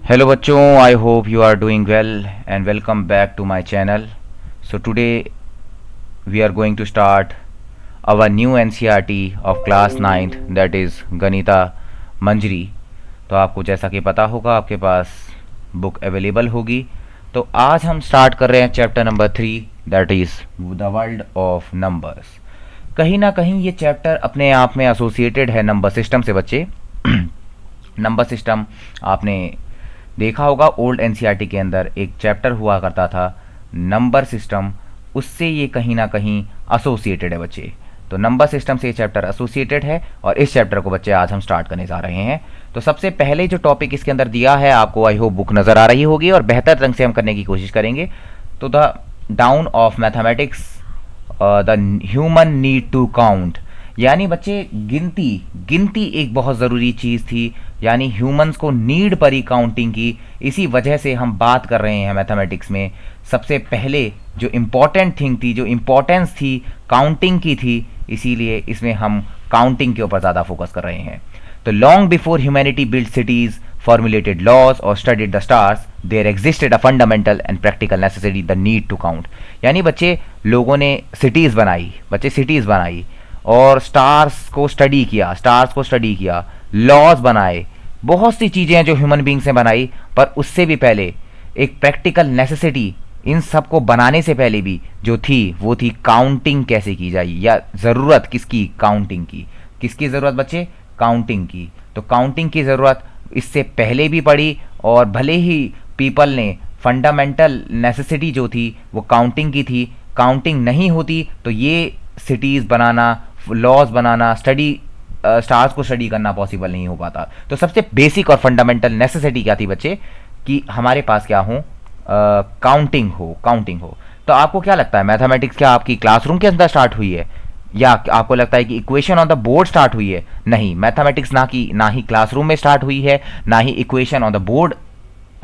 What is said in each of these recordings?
Hello बच्चों, I hope you are doing well and welcome back to my channel. So today we are going to start our new NCERT of class 9th, that is गणिता मंजरी। तो आपको जैसा कि पता होगा आपके पास book available होगी। तो आज हम स्टार्ट कर रहे हैं chapter number 3, that is the world of numbers. कहीं ना कहीं ये चैप्टर अपने आप में एसोसिएटेड है नंबर सिस्टम से बच्चे। नंबर सिस्टम आपने देखा होगा, ओल्ड एनसीईआरटी के अंदर एक चैप्टर हुआ करता था नंबर सिस्टम, उससे ये कहीं ना कहीं एसोसिएटेड है बच्चे। तो नंबर सिस्टम से ये चैप्टर एसोसिएटेड है और इस चैप्टर को बच्चे आज हम स्टार्ट करने जा रहे हैं। तो सबसे पहले जो टॉपिक इसके अंदर दिया है आपको, आई होप बुक नज़र आ रही होगी और बेहतर ढंग से हम करने की कोशिश करेंगे। तो the dawn of mathematics, the human need to count, यानी बच्चे गिनती एक बहुत ज़रूरी चीज़ थी, यानी ह्यूमंस को नीड पड़ी काउंटिंग की। इसी वजह से हम बात कर रहे हैं मैथमेटिक्स में सबसे पहले जो इम्पॉर्टेंट थिंग थी, जो इम्पोर्टेंस थी काउंटिंग की थी, इसीलिए इसमें हम काउंटिंग के ऊपर ज़्यादा फोकस कर रहे हैं। तो long before humanity build cities, formulated laws or studied the stars, there existed a fundamental and practical necessity, the need to count। यानी बच्चे लोगों ने सिटीज़ बनाई और स्टार्स को स्टडी किया, लॉज बनाए, बहुत सी चीज़ें हैं जो ह्यूमन बींग्स ने बनाई। पर उससे भी पहले एक प्रैक्टिकल नेसेसिटी इन सब को बनाने से पहले भी जो थी वो थी काउंटिंग कैसे की जाए, या ज़रूरत किसकी, काउंटिंग की। किसकी ज़रूरत बच्चे, काउंटिंग की। तो काउंटिंग की ज़रूरत इससे पहले भी पड़ी और भले ही पीपल ने फंडामेंटल नेसेसिटी जो थी वो काउंटिंग की थी, काउंटिंग नहीं होती तो ये सिटीज़ बनाना, लॉज बनाना, स्टार्स को स्टडी करना पॉसिबल नहीं हो पाता। तो सबसे बेसिक और फंडामेंटल नेसेसिटी क्या थी बच्चे, कि हमारे पास क्या हो, काउंटिंग हो। तो आपको क्या लगता है, मैथमेटिक्स क्या आपकी क्लासरूम के अंदर स्टार्ट हुई है, या आपको लगता है कि equation on the board start हुई है? नहीं, मैथमेटिक्स ना ही क्लासरूम में स्टार्ट हुई है, ना ही equation on the board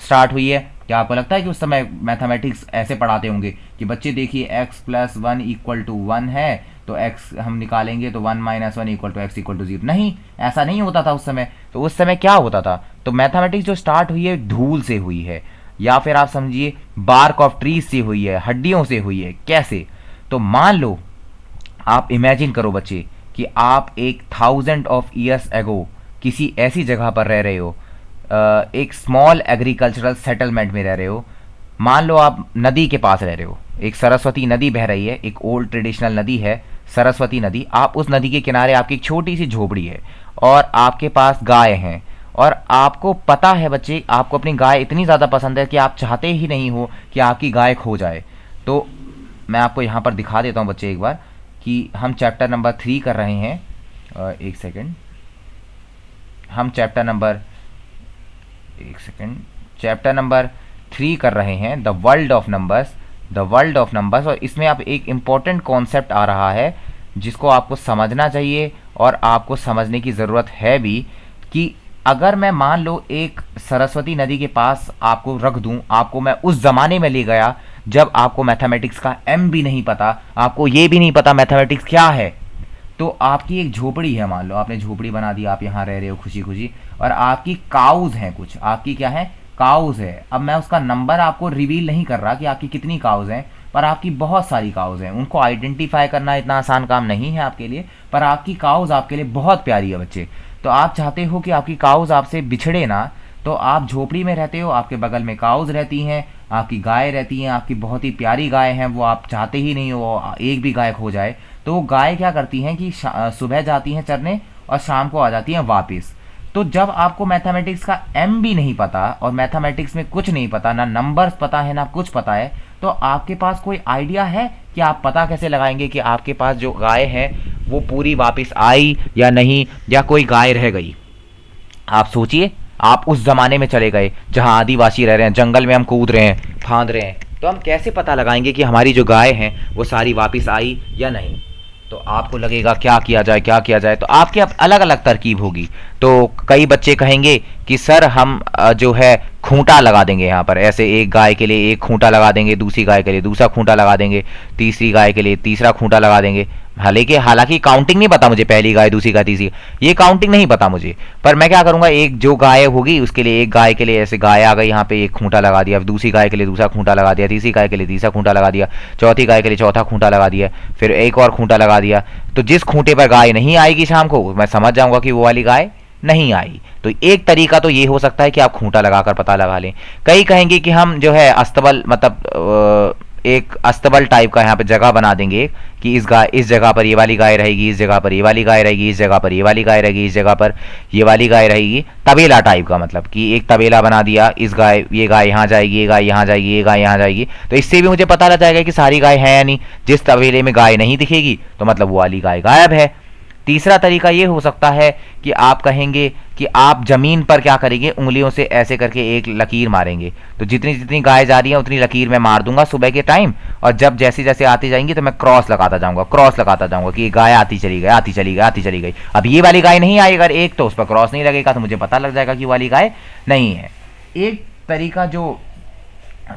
start हुई है। क्या आपको लगता है कि उस समय मैथमेटिक्स ऐसे पढ़ाते होंगे कि बच्चे देखिए x + 1 = 1 है, तो x हम निकालेंगे तो 1 - 1 = x = 0? नहीं, ऐसा नहीं होता था उस समय। तो उस समय क्या होता था, तो मैथमेटिक्स जो स्टार्ट हुई है धूल से हुई है, या फिर आप समझिए बार्क ऑफ ट्रीज से हुई है, हड्डियों से हुई है। कैसे, तो मान लो आप इमेजिन करो बच्चे कि आप एक 1000 ऑफ ईयर्स एगो किसी ऐसी जगह पर रह रहे हो, एक स्मॉल एग्रीकल्चरल सेटलमेंट में रह रहे हो। मान लो आप नदी के पास रह रहे हो, एक सरस्वती नदी बह रही है, एक ओल्ड ट्रेडिशनल नदी है सरस्वती नदी। आप उस नदी के किनारे, आपकी एक छोटी सी झोपड़ी है और आपके पास गाय हैं, और आपको पता है बच्चे, आपको अपनी गाय इतनी ज़्यादा पसंद है कि आप चाहते ही नहीं हो कि आपकी गाय खो जाए। तो मैं आपको यहाँ पर दिखा देता हूँ बच्चे एक बार कि हम चैप्टर नंबर 3 कर रहे हैं। एक सेकेंड, हम चैप्टर नंबर 3 कर रहे हैं, द वर्ल्ड ऑफ नंबर्स। और इसमें अब एक इम्पॉर्टेंट कॉन्सेप्ट आ रहा है जिसको आपको समझना चाहिए और आपको समझने की ज़रूरत है भी, कि अगर मैं मान लो एक सरस्वती नदी के पास आपको रख दूं, आपको मैं उस ज़माने में ले गया जब आपको मैथमेटिक्स का एम भी नहीं पता, आपको ये भी नहीं पता मैथमेटिक्स क्या है। तो आपकी एक झोपड़ी है, मान लो आपने झोपड़ी बना दी, आप यहाँ रह रहे हो खुशी खुशी, और आपकी काउज हैं कुछ, आपकी क्या है, काउज है। अब मैं उसका नंबर आपको रिवील नहीं कर रहा कि आपकी कितनी काउज हैं, पर आपकी बहुत सारी काउज हैं। उनको आइडेंटिफाई करना इतना आसान काम नहीं है आपके लिए, पर आपकी काउज आपके लिए बहुत प्यारी है बच्चे। तो आप चाहते हो कि आपकी काउज आपसे बिछड़े ना, तो आप झोपड़ी में रहते हो, आपके बगल में काउज रहती हैं, आपकी गाय रहती हैं, आपकी बहुत ही प्यारी गाय हैं, वो आप चाहते ही नहीं हो एक भी गाय खो जाए। तो वो गाय क्या करती हैं कि सुबह जाती हैं चरने और शाम को आ जाती हैं वापस। तो जब आपको मैथमेटिक्स का एम भी नहीं पता और मैथमेटिक्स में कुछ नहीं पता, ना नंबर्स पता है ना कुछ पता है, तो आपके पास कोई आइडिया है कि आप पता कैसे लगाएंगे कि आपके पास जो गाय है वो पूरी वापस आई या नहीं, या कोई गाय रह गई? आप सोचिए, आप उस ज़माने में चले गए जहाँ आदिवासी रह रहे हैं, जंगल में हम कूद रहे हैं, फांद रहे हैं, तो हम कैसे पता लगाएंगे कि हमारी जो गाय हैं वो सारी वापस आई या नहीं? तो आपको लगेगा क्या किया जाए, तो आपकी अब अलग अलग तरकीब होगी। तो कई बच्चे कहेंगे कि सर हम जो है खूंटा लगा देंगे यहाँ पर, ऐसे एक गाय के लिए एक खूंटा लगा देंगे, दूसरी गाय के लिए दूसरा खूंटा लगा देंगे, तीसरी गाय के लिए तीसरा खूंटा लगा देंगे। हालांकि काउंटिंग नहीं पता मुझे, पहली गाय, दूसरी गाय, तीसरी, ये काउंटिंग नहीं पता मुझे। पर मैं क्या करूंगा, एक जो गाय होगी उसके लिए, एक गाय के लिए ऐसे गाय आ गई यहाँ पे एक खूंटा लगा दिया, दूसरी गाय के लिए दूसरा खूंटा लगा दिया, तीसरी गाय के लिए तीसरा खूंटा लगा दिया, चौथी गाय के लिए चौथा खूंटा लगा दिया, फिर एक और खूंटा लगा दिया। तो जिस खूंटे पर गाय नहीं आएगी शाम को, मैं समझ जाऊंगा कि वो वाली गाय नहीं आई। तो एक तरीका तो ये हो सकता है कि आप खूंटा लगाकर पता लगा लें। कई कहेंगे कि हम जो है अस्तबल, मतलब एक अस्तबल टाइप का यहाँ पे जगह बना देंगे कि इस जगह पर ये वाली गाय रहेगी, इस जगह पर ये वाली गाय रहेगी, इस जगह पर ये वाली गाय रहेगी, इस जगह पर ये वाली गाय रहेगी। तबेला टाइप का, मतलब कि एक तबेला बना दिया, ये गाय यहाँ जाएगी, ये गाय यहाँ जाएगी, ये गाय यहाँ जाएगी। तो इससे भी मुझे पता लग जाएगा कि सारी गाय हैं या नहीं। जिस तबेले में गाय नहीं दिखेगी तो मतलब वो वाली गाय गायब है। तीसरा तरीका ये हो सकता है कि आप कहेंगे कि आप जमीन पर क्या करेंगे, उंगलियों से ऐसे करके एक लकीर मारेंगे। तो जितनी जितनी गाय जा रही है उतनी लकीर मैं मार दूंगा सुबह के टाइम, और जब जैसे जैसे आती जाएंगी तो मैं क्रॉस लगाता जाऊंगा कि गाय आती चली गई, आती चली गई, आती चली गई। अब ये वाली गाय नहीं आई अगर एक, तो उस पर क्रॉस नहीं लगेगा, तो मुझे पता लग जाएगा कि वाली गाय नहीं है। एक तरीका जो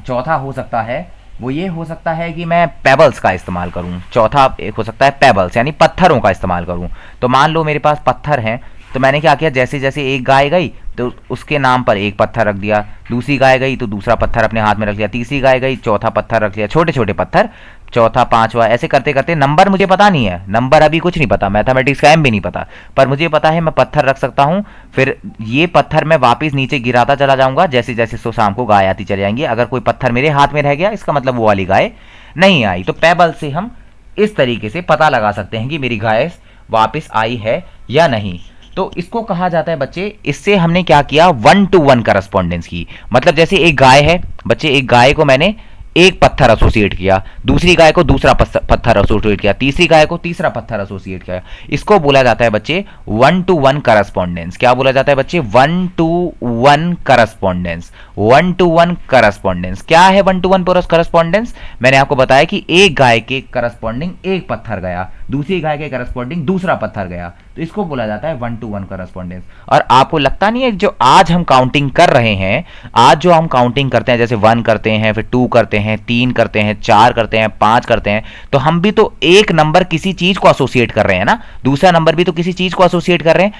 चौथा हो सकता है वो ये हो सकता है कि मैं पेबल्स का इस्तेमाल करूं। चौथा एक हो सकता है पेबल्स, यानी पत्थरों का इस्तेमाल करूं। तो मान लो मेरे पास पत्थर हैं, तो मैंने क्या किया, जैसे जैसे एक गाय गई तो उसके नाम पर एक पत्थर रख दिया, दूसरी गाय गई तो दूसरा पत्थर अपने हाथ में रख लिया, तीसरी गाय गई चौथा पत्थर रख लिया, छोटे छोटे पत्थर, चौथा, पांचवा, ऐसे करते करते। नंबर मुझे पता नहीं है, नंबर अभी कुछ नहीं पता, मैथमेटिक्स का एम भी नहीं पता, पर मुझे पता है मैं पत्थर रख सकता हूँ। फिर ये पत्थर मैं वापस नीचे गिराता चला जाऊंगा, जैसे जैसे सो शाम को गाय आती चली जाएंगी। अगर कोई पत्थर मेरे हाथ में रह गया, इसका मतलब वो वाली गाय नहीं आई। तो पेबल से हम इस तरीके से पता लगा सकते हैं कि मेरी गाय वापस आई है या नहीं। तो इसको कहा जाता है बच्चे, इससे हमने क्या किया, 1-to-1 करस्पॉन्डेंस की। मतलब जैसे एक गाय है बच्चे, एक गाय को मैंने एक पत्थर एसोसिएट किया, दूसरी गाय को दूसरा पत्थर एसोसिएट किया, तीसरी गाय को तीसरा पत्थर एसोसिएट किया। इसको बोला जाता है बच्चे 1-to-1 करस्पॉन्डेंस। क्या बोला जाता है बच्चे, 1-to-1 करस्पॉन्डेंस। 1-to-1 करस्पॉन्डेंस क्या है? 1-to-1 करस्पॉन्डेंस मैंने आपको बताया कि एक गाय के करस्पॉन्डिंग एक पत्थर गया, दूसरी गाय के करस्पॉन्डिंग दूसरा पत्थर गया, तो इसको बोला जाता है 1-to-1 करस्पॉन्डेंस। और आपको लगता नहीं है जो आज हम काउंटिंग कर रहे हैं, आज जो हम काउंटिंग करते हैं, जैसे 1 करते हैं, फिर 2 करते हैं, 3 करते हैं, 4 करते हैं, 5 करते हैं, तो हम भी तो एक नंबर किसी चीज को एसोसिएट कर रहे हैं ना, दूसरा नंबर भी तो किसी चीज को एसोसिएट कर रहे हैं,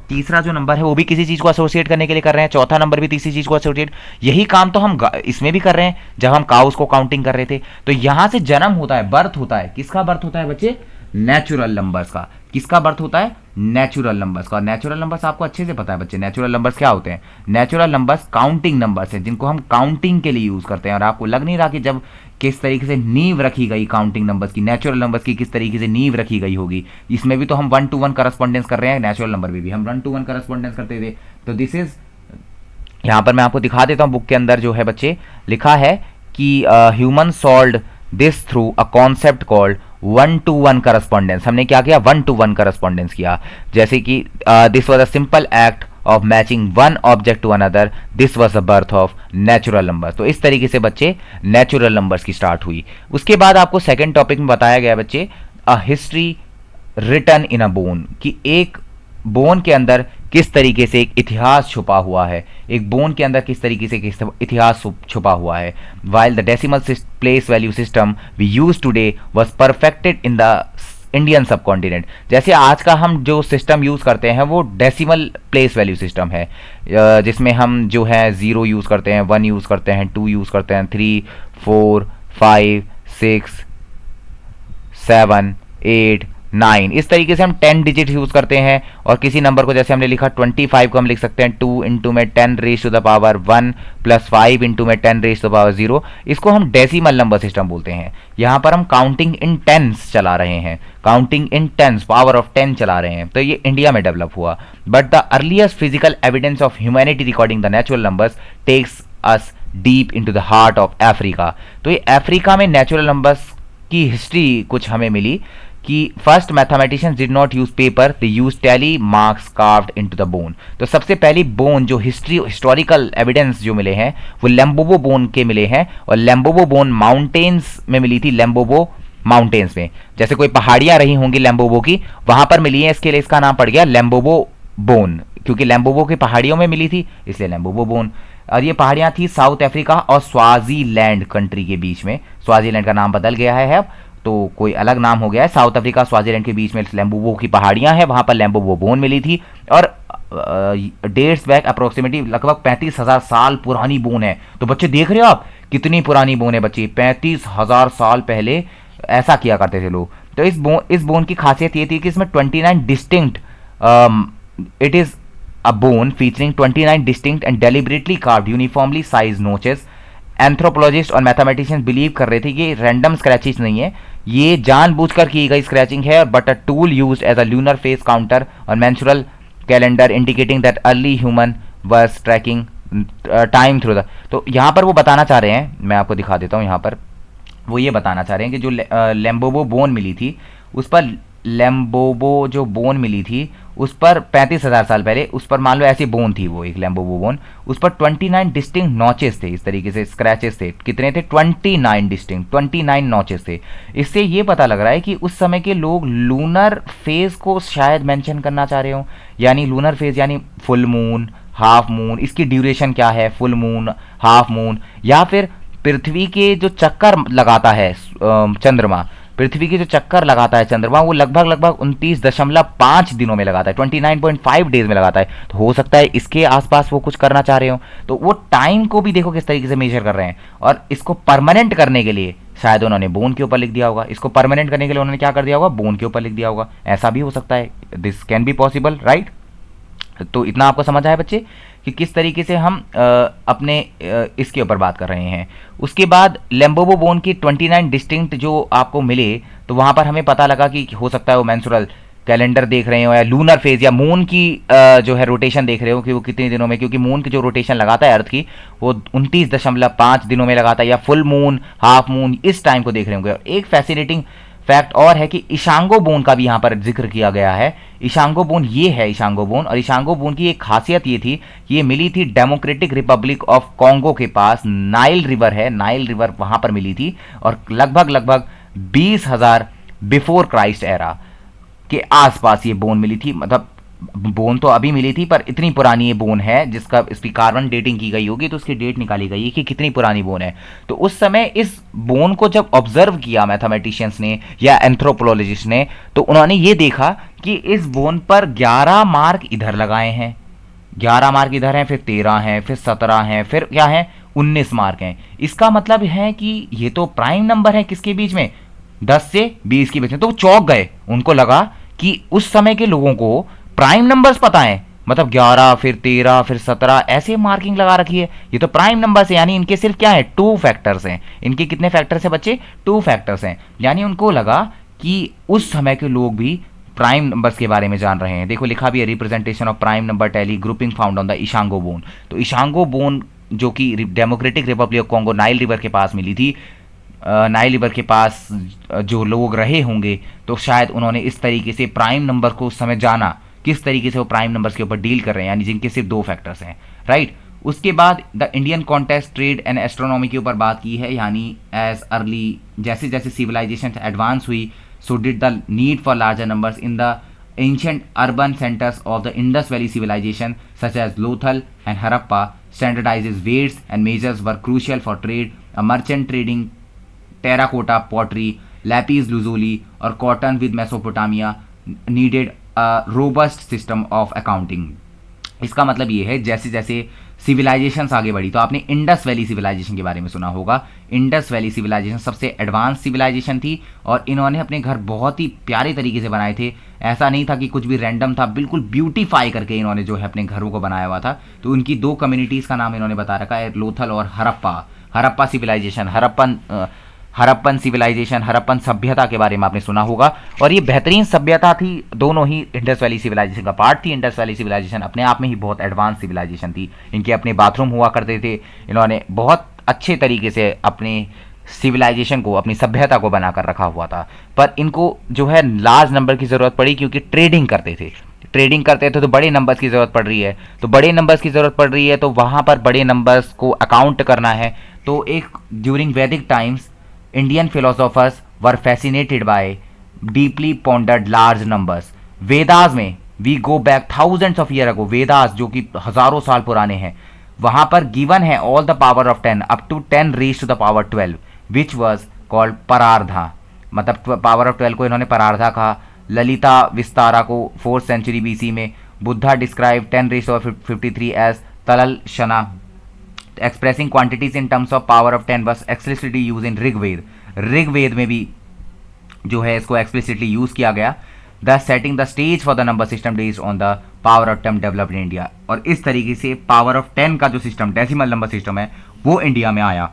तीसरा जो नंबर है वो भी किसी चीज को एसोसिएट करने के लिए कर रहे हैं, चौथा नंबर भी तीसरी चीज को एसोसिएट। यही काम तो हम इसमें भी कर रहे हैं जब हम काउस को काउंटिंग कर रहे थे। तो यहां से जन्म होता है, बर्थ होता है, किसका बर्थ होता है बच्चे? नेचुरल नंबर्स का। किसका बर्थ होता है? नेचुरल नंबर्स का। नेचुरल नंबर्स आपको अच्छे से पता है बच्चे, नेचुरल नंबर्स क्या होते हैं? नेचुरल नंबर्स काउंटिंग नंबर्स हैं, जिनको हम काउंटिंग के लिए यूज करते हैं। और आपको लग नहीं रहा कि जब किस तरीके से नींव रखी गई काउंटिंग नंबर्स की, नेचुरल नंबर्स की किस तरीके से नींव रखी गई होगी। इसमें भी तो हम 1-to-1 करस्पॉन्डेंस कर रहे हैं, नेचुरल नंबर में भी हम 1-to-1 करस्पॉन्डेंस करते थे। तो दिस इज, यहां पर मैं आपको दिखा देता हूं, बुक के अंदर जो है बच्चे लिखा है कि human solved this through a concept called 1-to-1 correspondence. हमने क्या किया? 1-to-1 करस्पॉन्डेंस किया। जैसे कि this was a simple act of matching one object to another, this was the birth of natural numbers. तो इस तरीके से बच्चे नेचुरल नंबर्स की स्टार्ट हुई। उसके बाद आपको सेकंड टॉपिक में बताया गया बच्चे a history written in a bone, कि एक बोन के अंदर किस तरीके से एक इतिहास छुपा हुआ है, एक बोन के अंदर किस तरीके से इतिहास छुपा हुआ है। While the decimal place value system we use today was perfected in the Indian subcontinent. जैसे आज का हम जो सिस्टम यूज करते हैं वो डेसिमल प्लेस वैल्यू सिस्टम है, जिसमें हम जो है 0 यूज करते हैं, 1 यूज करते हैं, 2 यूज करते हैं, 3, 4, 5, 6, 7, 8, 9, इस तरीके से हम 10 डिजिट यूज करते हैं। और किसी नंबर को जैसे हमने लिखा 25 को हम लिख सकते हैं 2 इंटू में 10 raise to the power 1 plus 5 into में 10 रेज टू द पावर 0। इसको हम डेसिमल नंबर सिस्टम बोलते हैं। यहाँ पर हम काउंटिंग इन टेंस चला रहे हैं, counting in tens, power of 10 चला रहे हैं। तो ये इंडिया में डेवलप हुआ। But the earliest physical evidence of humanity recording the natural numbers takes us deep into the heart of Africa. तो ये अफ्रीका में नेचुरल नंबर्स की हिस्ट्री कुछ हमें मिली कि first mathematicians did not use paper, they use tally marks carved into the bone. तो सबसे पहली बोन जो हिस्टोरिकल एविडेंस जो मिले हैं वो लेम्बोबो बोन के मिले हैं। और लेम्बोबो बोन माउंटेन्स में मिली थी, लेम्बोबो माउंटेन्स में, जैसे कोई पहाड़ियां रही होंगी लेम्बोबो की, वहां पर मिली है, इसके लिए इसका नाम पड़ गया लेम्बोबो बोन, क्योंकि लेम्बोबो की पहाड़ियों में मिली थी इसलिए लेम्बोबो बोन। और ये पहाड़ियां थी साउथ अफ्रीका और स्वाजीलैंड कंट्री के बीच में, स्वाजीलैंड का नाम बदल गया है अब। तो कोई अलग नाम हो गया है। साउथ अफ्रीका स्वाजीलैंड के बीच में लैम्बोबो की पहाड़ियां हैं, वहां पर लैम्बोबो बोन मिली थी और डेट्स बैक अप्रोक्सीमेटली लगभग 35,000 साल पुरानी बोन है। तो बच्चे देख रहे हो आप कितनी पुरानी बोन है बच्चे, 35,000 साल पहले ऐसा किया करते थे लोग। तो इस बोन की खासियत ये थी कि इसमें 29 distinct, it is a bone featuring 29 distinct and deliberately carved uniformly sized notches। Anthropologist और मैथमेटिशियंस बिलीव कर रहे थे कि ये रैंडम स्क्रैचेस नहीं है, ये जानबूझकर की गई स्क्रैचिंग है, but a tool used as a lunar face counter और menstrual calendar indicating that early human was tracking time through the. तो यहाँ पर वो बताना चाह रहे हैं, मैं आपको दिखा देता हूँ, यहाँ पर वो ये बताना चाह रहे हैं कि जो लैम्बोबो बोन मिली थी उस पर, लैम्बोबो जो बोन मिली थी उस पर 35,000 साल पहले उस पर मान लो ऐसी बोन थी, वो एक लैम्बोबो बोन, उस पर 29 डिस्टिंक्ट नॉचेस थे, इस तरीके से स्क्रैचेस थे। कितने थे? 29 डिस्टिंक्ट, 29 नॉचेस थे। इससे ये पता लग रहा है कि उस समय के लोग लूनर फेज को शायद मेंशन करना चाह रहे हो, यानी लूनर फेज यानी फुल मून, हाफ मून, इसकी ड्यूरेशन क्या है, फुल मून, हाफ मून, या फिर पृथ्वी के जो चक्कर लगाता है चंद्रमा, पृथ्वी के जो चक्कर लगाता है चंद्रमा, वो लगभग 29.5 दिनों में लगाता है, 29.5 डेज में लगाता है। तो हो सकता है इसके आसपास वो कुछ करना चाह रहे हो। तो वो टाइम को भी देखो किस तरीके से मेजर कर रहे हैं, और इसको परमानेंट करने के लिए शायद उन्होंने बोन के ऊपर लिख दिया होगा, इसको परमानेंट करने के लिए उन्होंने क्या कर दिया होगा, बोन के ऊपर लिख दिया होगा। ऐसा भी हो सकता है, this can be possible, right. तो इतना आपको समझ आया बच्चे कि किस तरीके से हम अपने इसके ऊपर बात कर रहे हैं। उसके बाद लैम्बोबो बोन की 29 डिस्टिंक्ट जो आपको मिले, तो वहाँ पर हमें पता लगा कि हो सकता है वो मेंस्ट्रुअल कैलेंडर देख रहे हो या लूनर फेज या मून की जो है रोटेशन देख रहे हो कि वो कितने दिनों में, क्योंकि मून की जो रोटेशन लगाता है अर्थ की वो 29.5 दिनों में लगाता है, या फुल मून, हाफ मून, इस टाइम को देख रहे होंगे। एक फैसिनेटिंग फैक्ट और है कि इशांगो बोन का भी यहाँ पर जिक्र किया गया है। इशांगो बोन ये है, इशांगो बोन, और इशांगो बोन की एक खासियत ये थी कि ये मिली थी डेमोक्रेटिक रिपब्लिक ऑफ कॉन्गो के पास, नाइल रिवर है, नाइल रिवर वहां पर मिली थी, और लगभग 20,000 बिफोर क्राइस्ट एरा के आसपास ये बोन मिली थी। मतलब बोन तो अभी मिली थी पर इतनी पुरानी ये बोन है जिसका इसकी कार्बन डेटिंग की गई होगी, तो उसकी डेट निकाली गई है कि कितनी पुरानी बोन है। तो उस समय इस बोन को जब ऑब्जर्व किया मैथमेटिशियंस ने या एंथ्रोपोलॉजिस्ट ने, तो उन्होंने ये देखा कि इस बोन पर 11 मार्क इधर लगाए हैं, 11 मार्क इधर हैं, फिर 13 हैं, फिर 17 हैं, फिर क्या है 19 मार्क हैं। इसका मतलब है कि ये तो प्राइम नंबर है किसके बीच में, 10 से 20 के बीच में। तो वो चौंक गए, उनको लगा कि उस समय के लोगों को प्राइम नंबर्स पता है, मतलब 11 फिर 13 फिर 17 ऐसे मार्किंग लगा रखी है, ये तो प्राइम नंबर्स है। यानी इनके सिर्फ क्या है, 2 फैक्टर्स हैं। इनके कितने फैक्टर्स हैं बच्चे, 2 फैक्टर्स हैं। यानी उनको लगा कि उस समय के लोग भी प्राइम नंबर्स के बारे में जान रहे हैं। देखो लिखा भी है, representation of prime number tally grouping found on the Ishango bone. तो इशांगो बोन जो कि Democratic Republic of Congo Nile river के पास मिली थी, नाइल रिवर के पास जो लोग रहे होंगे, तो शायद उन्होंने इस तरीके से प्राइम नंबर को उस समय जाना, किस तरीके से वो प्राइम नंबर्स के ऊपर डील कर रहे हैं, यानी जिनके सिर्फ 2 फैक्टर्स हैं, राइट। उसके बाद the Indian contest trade and astronomy के ऊपर बात की है, यानी एज अर्ली जैसे जैसे सिविलाइजेशन एडवांस हुई, so did the need for larger numbers in the ancient urban centres of the Indus valley civilisation such as Lothal and Harappa standardises weights and measures were crucial for trade, a merchant trading terracotta pottery, lapis lazuli और cotton with Mesopotamia needed robust system of accounting. इसका मतलब ये है जैसे जैसे civilisations आगे बढ़ी, तो आपने इंडस वैली सिविलाइजेशन के बारे में सुना होगा। इंडस वैली सिविलाइजेशन सबसे एडवांस सिविलाइजेशन थी और इन्होंने अपने घर बहुत ही प्यारे तरीके से बनाए थे। ऐसा नहीं था कि कुछ भी रैंडम था, बिल्कुल ब्यूटीफाई करके इन्होंने जो है अपने घरों को बनाया हुआ था। तो उनकी 2 कम्युनिटीज़ का नाम इन्होंने बता रखा है, लोथल और हरप्पा। हरप्पा सिविलाइजेशन, हरप्पन सिविलाइजेशन, हरप्पन सभ्यता के बारे में आपने सुना होगा, और ये बेहतरीन सभ्यता थी, दोनों ही इंडस वैली सिविलाइजेशन का पार्ट थी। इंडस वैली सिविलाइजेशन अपने आप में ही बहुत एडवांस सिविलाइजेशन थी, इनके अपने बाथरूम हुआ करते थे, इन्होंने बहुत अच्छे तरीके से अपने सिविलाइजेशन को, अपनी सभ्यता को बनाकर रखा हुआ था। पर इनको जो है लार्ज नंबर की ज़रूरत पड़ी क्योंकि ट्रेडिंग करते थे, तो बड़े नंबर्स की ज़रूरत पड़ रही है। तो बड़े नंबर्स की ज़रूरत पड़ रही है तो वहाँ पर बड़े नंबर्स को अकाउंट करना है। तो एक ड्यूरिंग वैदिक times Indian philosophers were fascinated by deeply pondered large numbers. Vedas में we go back thousands of years ago, Vedas जो कि हजारों साल पुराने हैं, वहां पर गिवन है all the power of 10 up to 10 raised to the power 12 which was called परार्धा। मतलब पावर ऑफ 12 को इन्होंने परार्धा कहा। ललिता विस्तारा को 4th सेंचुरी बीसी में। बुद्धा डिस्क्राइब 10⁻53 एज तलल शना, expressing quantities in terms of power of 10 was explicitly use in Rigveda. Rigveda में भी जो है इसको एक्सप्लिसिटली यूज किया गया। The setting the stage for the number system based on the power of 10 developed in India. और इस तरीके से पावर ऑफ 10 का जो सिस्टम, डेसिमल नंबर सिस्टम है, वो इंडिया में आया।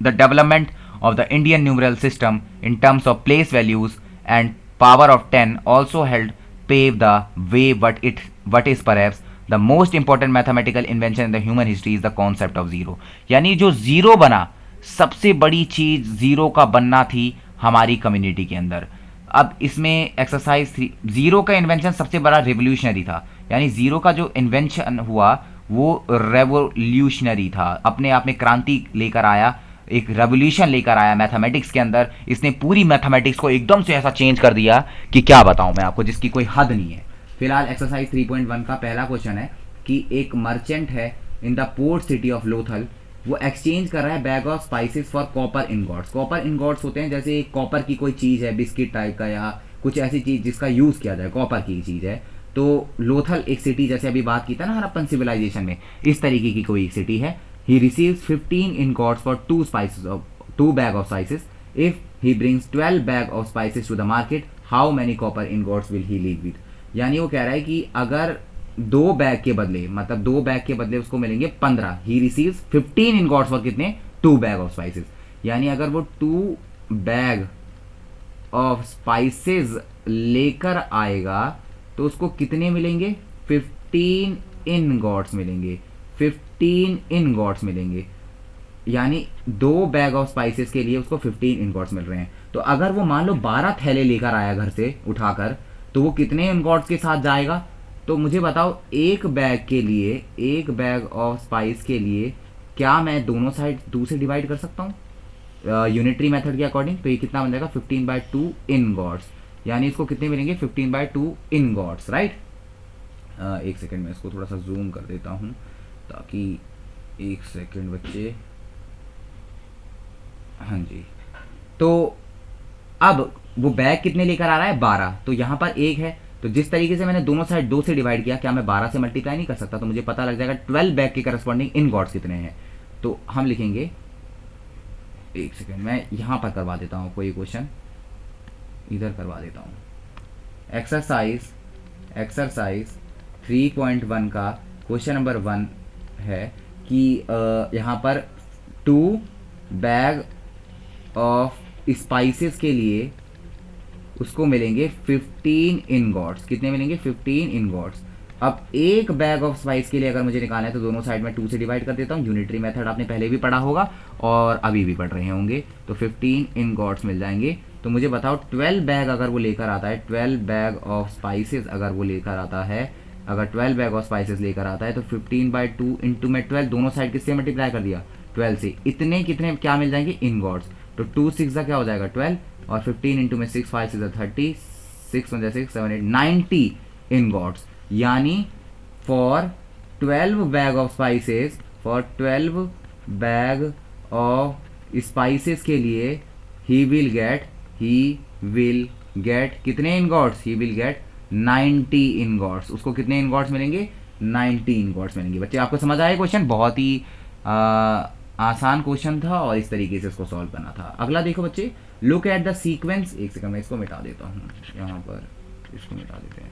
The development of the Indian numeral system in terms of place values and power of 10 also helped pave the way, what is perhaps the most important mathematical invention in the human history is the concept of zero। यानी जो zero बना, सबसे बड़ी चीज zero का बनना थी हमारी कम्युनिटी के अंदर। अब इसमें एक्सरसाइज 3, जीरो का इन्वेंशन सबसे बड़ा रेवोल्यूशनरी था। यानी जीरो का जो इन्वेंशन हुआ वो रेवोल्यूशनरी था, अपने आप में क्रांति लेकर आया, एक रेवोल्यूशन लेकर आया मैथमेटिक्स के अंदर। इसने पूरी मैथमेटिक्स को एकदम से ऐसा चेंज कर दिया कि क्या बताऊं मैं आपको, जिसकी कोई हद नहीं है। फिलहाल एक्सरसाइज 3.1 का पहला क्वेश्चन है कि एक मर्चेंट है in the port city of Lothal, वो एक्सचेंज कर रहा है bag of spices for copper ingots. Copper ingots होते हैं जैसे कॉपर की कोई चीज़ है, बिस्किट टाइप का या कुछ ऐसी चीज़ जिसका यूज़ किया जाए, कॉपर की चीज़ है। तो लोथल एक सिटी, जैसे अभी बात की था ना हड़प्पन सिविलाइजेशन में, इस तरीके की कोई एक सिटी है। He receives 15 ingots for 2 bag of spices. If he brings 12 bag of spices to the market, how many copper ingots will he leave with? यानी वो कह रहा है कि अगर 2 बैग के बदले, मतलब 2 बैग के बदले उसको मिलेंगे 15। He receives 15 ingots for कितने? 2 bag of spices। यानी अगर वो 2 बैग ऑफ स्पाइसेस लेकर आएगा तो उसको कितने मिलेंगे? 15 इनगॉट्स मिलेंगे। 15 इनगॉट्स मिलेंगे, यानी 2 बैग ऑफ स्पाइसेस के लिए उसको 15 इनगॉट्स मिल रहे हैं। तो अगर वो मान लो 12 थैले लेकर आया घर से उठाकर, तो वो कितने इनगॉट्स के साथ जाएगा? तो मुझे बताओ, एक बैग के लिए, एक बैग ऑफ स्पाइस के लिए क्या मैं दोनों साइड 2 से डिवाइड कर सकता हूँ यूनिटरी मेथड के अकॉर्डिंग? तो ये कितना बन जाएगा? 15/2 इनगॉट्स। यानी इसको कितने मिलेंगे? 15/2 इनगॉट्स, राइट। एक सेकेंड में इसको थोड़ा सा जूम कर देता हूँ ताकि, एक सेकंड बच्चे, हाँ जी। तो अब वो बैग कितने लेकर आ रहा है? 12। तो यहाँ पर एक है, तो जिस तरीके से मैंने दोनों साइड 2 से डिवाइड किया, क्या मैं 12 से मल्टीप्लाई नहीं कर सकता? तो मुझे पता लग जाएगा 12 बैग के करस्पॉन्डिंग इनगॉट्स कितने हैं। तो हम लिखेंगे, एक सेकंड मैं यहाँ पर करवा देता हूँ, कोई क्वेश्चन इधर करवा देता हूँ। एक्सरसाइज 3.1 का क्वेश्चन नंबर 1 है कि यहाँ पर 2 बैग ऑफ स्पाइसेस के लिए उसको मिलेंगे 15 इनगॉट्स। कितने मिलेंगे? 15 इनगॉट्स। अब एक बैग ऑफ स्पाइस के लिए अगर मुझे निकालना है तो दोनों साइड में 2 से डिवाइड कर देता हूँ। यूनिटरी मेथड आपने पहले भी पढ़ा होगा और अभी भी पढ़ रहे होंगे। तो 15 इनगॉट्स मिल जाएंगे। तो मुझे बताओ 12 बैग अगर वो लेकर आता है, 12 बैग ऑफ स्पाइसेस अगर वो लेकर आता है, अगर 12 बैग ऑफ स्पाइसेस लेकर आता है तो 15/2 इंटू में 12, दोनों साइड किससे मल्टीप्लाई कर दिया? 12 से। इतने कितने क्या मिल जाएंगे? इनगॉट्स। तो 2 6 क्या हो जाएगा? 12, और 15 इंटू में 6 5 6 30, 6 1 6 7 8 90 इनगॉट्स। यानी for 12 bag of spices, for 12 bag of spices के लिए ही विल गेट कितने ingots? He will get 90 ingots. उसको कितने इनगॉट्स मिलेंगे? 90 इनगॉट्स मिलेंगे। बच्चे आपको समझ आया क्वेश्चन? बहुत ही आसान क्वेश्चन था और इस तरीके से इसको सॉल्व करना था। अगला देखो बच्चे, लुक एट द सीक्वेंस। एक सेकंड मैं इसको मिटा देता हूँ, यहाँ पर इसको मिटा देते हैं।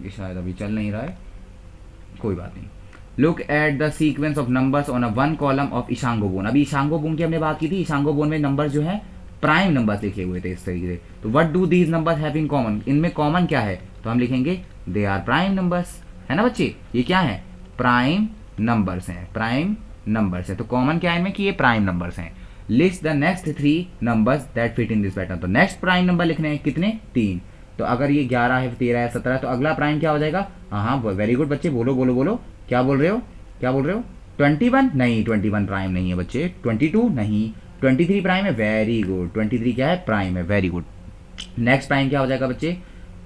ये शायद अभी चल नहीं रहा है, कोई बात नहीं। Look at the sequence of numbers on a 1 column of Ishango bone. अभी इशांगो बोन की हमने बात की थी। इशांगो बोन में नंबर जो है प्राइम नंबर्स लिखे हुए थे इस तरीके से। तो what do these numbers have in common? इनमें कॉमन क्या है? तो हम लिखेंगे दे आर प्राइम नंबर्स, है ना बच्चे? ये क्या है? प्राइम नंबर्स हैं, प्राइम नंबर्स है। तो कॉमन क्या है इनमें? कि ये प्राइम नंबर्स हैं। List the next 3 numbers that fit in this pattern. तो नेक्स्ट प्राइम नंबर लिखने हैं कितने? 3। तो अगर ये 11 है, 13 है, 17 है, तो अगला प्राइम क्या हो जाएगा? हाँ, वेरी गुड बच्चे, बोलो बोलो बोलो, क्या बोल रहे हो? 21? नहीं, 21 प्राइम नहीं है बच्चे। 22 नहीं, 23 प्राइम है, वेरी गुड। 23 क्या है? प्राइम है, वेरी गुड। नेक्स्ट प्राइम क्या हो जाएगा बच्चे?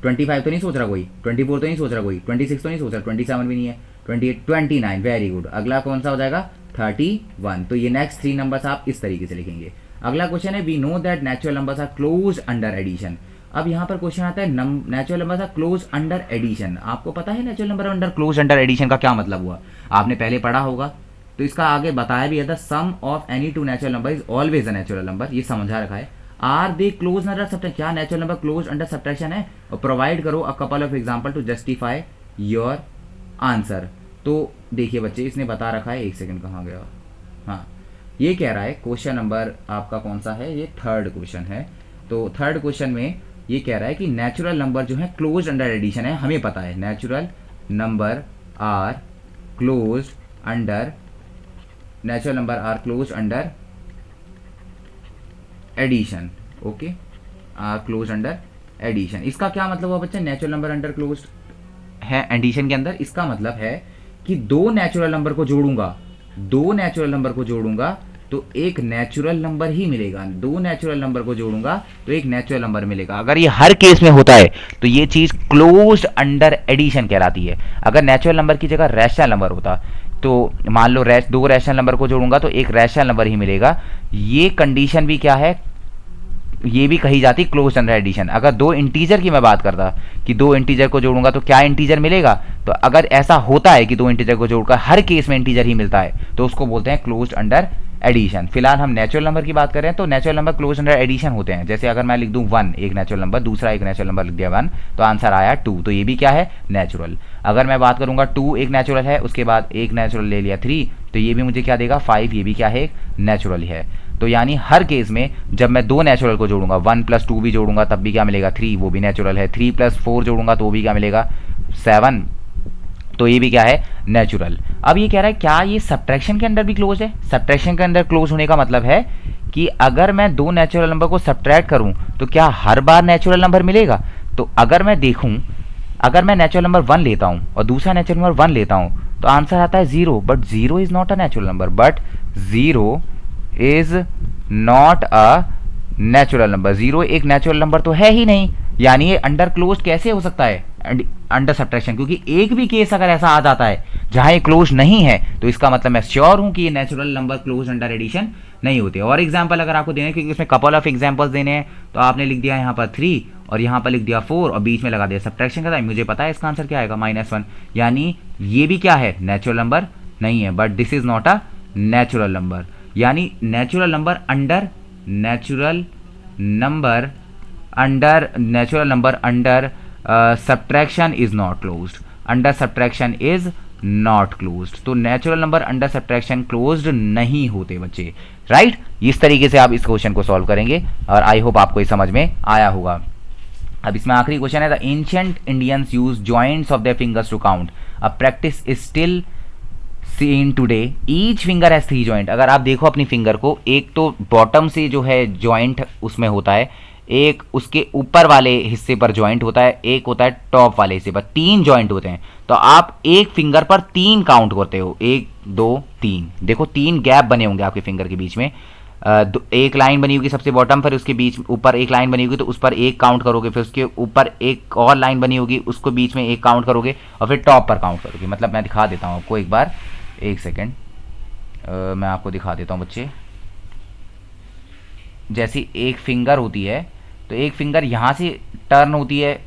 25 तो नहीं सोच रहा कोई, 24 तो नहीं सोच रहा कोई, 26 तो नहीं सोच रहा, 27 भी नहीं है, 28, 29, वेरी गुड। अगला कौन सा हो जाएगा 31। तो ये नेक्स्ट 3 नंबर्स आप इस तरीके से लिखेंगे। अगला क्वेश्चन है we know that natural numbers are closed under addition. अब यहाँ पर क्वेश्चन आता है natural numbers are closed under addition. आपको पता है natural number under closed under addition का क्या मतलब हुआ, आपने पहले पढ़ा होगा, तो इसका आगे बताया भी है the sum of any two natural number is always a natural number, ये समझा रखा है। Are they close under subtraction, क्या natural number close under subtraction है, और प्रोवाइड करो a couple of example to justify your answer. तो देखिए बच्चे इसने बता रखा है, एक सेकंड कहाँ गया, हाँ ये कह रहा है क्वेश्चन नंबर आपका कौन सा है, ये थर्ड क्वेश्चन है। तो थर्ड क्वेश्चन में ये कह रहा है कि नेचुरल नंबर जो है क्लोज अंडर एडिशन है, हमें पता है natural number are closed under, natural number are closed under addition, okay, are closed under addition. इसका क्या मतलब हुआ बच्चे, नेचुरल नंबर अंडर क्लोज है एडिशन के अंदर, इसका मतलब है कि दो नेचुरल नंबर को जोड़ूंगा, दो नेचुरल नंबर को जोड़ूंगा तो एक नेचुरल नंबर ही मिलेगा, दो नेचुरल नंबर को जोड़ूंगा तो एक नेचुरल नंबर मिलेगा। अगर ये हर केस में होता है तो ये चीज क्लोज्ड अंडर एडिशन कहलाती है। अगर नेचुरल नंबर की जगह रैशनल नंबर होता तो मान लो दो रैशनल नंबर को जोड़ूंगा तो एक रैशनल नंबर ही मिलेगा, ये कंडीशन भी क्या है, ये भी कही जाती क्लोज्ड अंडर एडिशन। अगर दो इंटीजर की मैं बात करता कि दो इंटीजर को जोड़ूंगा तो क्या इंटीजर मिलेगा, तो अगर ऐसा होता है कि दो इंटीजर को जोड़कर हर केस में इंटीजर ही मिलता है तो उसको बोलते हैं क्लोज्ड अंडर एडिशन। फिलहाल हम नेचुरल नंबर की बात कर रहे हैं, तो natural number close under addition होते हैं। जैसे अगर मैं लिख दूं 1 एक नेचुरल नंबर, दूसरा एक नेचुरल नंबर लिख दिया 1, तो आंसर आया 2, तो ये भी क्या है नेचुरल। अगर मैं बात करूंगा 2 एक नेचुरल है, उसके बाद एक नेचुरल ले लिया 3, तो ये भी मुझे क्या देगा 5, ये भी क्या है एक नेचुरल है। तो यानी हर केस में जब मैं दो नेचुरल को जोड़ूंगा 1 + 2 भी जोड़ूंगा तब भी क्या मिलेगा 3, वो भी नेचुरल है। 3 + 4 जोड़ूंगा तो भी क्या मिलेगा 7, तो ये भी क्या है नेचुरल। अब ये कह रहा है क्या ये सब्ट्रैक्शन के अंदर भी क्लोज है। सब्ट्रैक्शन के अंदर क्लोज होने का मतलब है कि अगर मैं दो नेचुरल नंबर को सब्ट्रैक्ट करूं तो क्या हर बार नेचुरल नंबर मिलेगा। तो अगर मैं देखूं, अगर मैं नेचुरल नंबर 1 लेता हूं और दूसरा नेचुरल नंबर 1 लेता हूं तो आंसर आता है 0, but 0 is not a natural number, but 0 is not a natural number. 0 एक नेचुरल नंबर तो है ही नहीं, यानी ये अंडर क्लोज कैसे हो सकता है अंडर सब्ट्रैक्शन, क्योंकि एक भी केस अगर ऐसा आ जाता है जहां ये क्लोज नहीं है तो इसका मतलब मैं श्योर हूं कि ये natural number close under addition नहीं होते। और एग्जांपल अगर आपको देने, क्योंकि इसमें कपल ऑफ एग्जांपल्स देने हैं, तो आपने लिख दिया यहाँ पर 3 और यहाँ पर लिख दिया 4 और बीच में लगा दिया सब्ट्रैक्शन का टाइम, मुझे पता है इसका आंसर क्या आएगा -1, यानी ये भी क्या है नेचुरल नंबर नहीं है, but this is not a natural number. यानी natural number under subtraction is not closed, under subtraction is not closed. तो natural number under subtraction closed नहीं होते बच्चे, राइट। इस तरीके से आप इस क्वेश्चन को सॉल्व करेंगे और आई होप आपको ये समझ में आया होगा। अब इसमें आखिरी क्वेश्चन है the ancient Indians use joints of their fingers to count, a practice is still seen today, each finger has 3 joint. अगर आप देखो अपनी फिंगर को, एक तो बॉटम से जो है जॉइंट उसमें होता है, एक उसके ऊपर वाले हिस्से पर जॉइंट होता है, एक होता है टॉप वाले हिस्से पर, 3 जॉइंट होते हैं। तो आप एक फिंगर पर 3 काउंट करते हो, 1 2 3, देखो 3 गैप बने होंगे आपके फिंगर के बीच में, एक लाइन बनी होगी सबसे बॉटम पर, उसके बीच ऊपर एक लाइन बनी होगी तो उस पर एक काउंट करोगे, फिर उसके ऊपर एक और लाइन बनी होगी उसको बीच में एक काउंट करोगे और फिर टॉप पर काउंट करोगे। मतलब मैं दिखा देता हूँ आपको एक बार, एक सेकेंड मैं आपको दिखा देता हूँ बच्चे। जैसी एक फिंगर होती है तो एक फिंगर यहाँ से टर्न होती है,